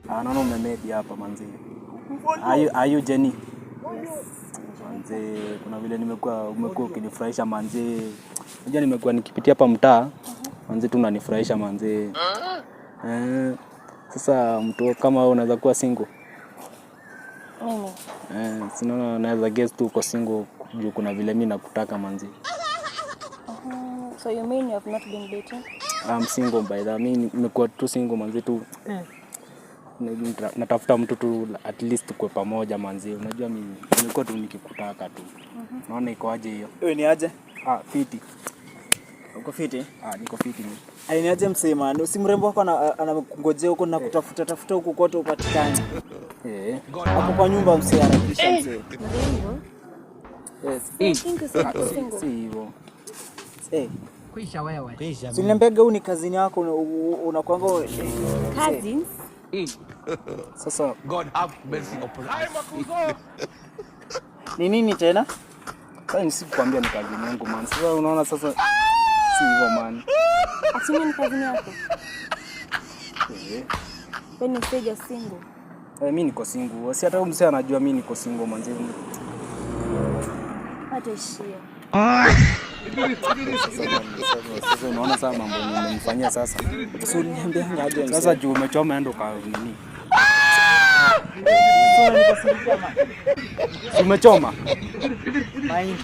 Naona umemedi hapa manzi. Are you Jenny? Manzi, kuna vile umekuwa ukinifurahisha manzi. Unajua nimekuwa nikipitia hapa mtaa. Manzi tu unanifurahisha manzi. Sasa mtu kama wewe unaweza kuwa single? Mimi. Sinaona naweza guess tu uko single juu kuna vile mimi nakutaka manzi. So you mean you have not been dating? I'm single by the way. Mimi nimekuwa tu single manzi tu. Natafuta mtu tu at least tukue pamoja manzi. Unajua mimi nimekuwa tu nikikutaka tu. Naona iko aje hiyo? Wewe ni aje? Fiti. Uko fiti? Niko fiti mimi. Ni aje msema? Si mrembo wako anakungojea huko na kutafuta huko kote upatikane. Hapo kwa nyumba msee anabisha msee. Mrembo? Yes. Single. Si hivyo. Kuisha wewe. Si niambega huu ni kazini yako unakuanga Cousins? Sasa God have mercy upon us. ni nini tena? Sasa nisikuambia ni kazini yangu man. Sasa unaona sasa si hivyo man. Asimi ni kazini yako? When you say you're single? Mimi niko single. Si hata msee anajua mimi niko single manzi. Hata ishia. Sasa unaona sasa mambo nimemfanyia sasa. Si niambia aje msee. Sasa juu umechoma endo kwa nini? Umechoma? Maini.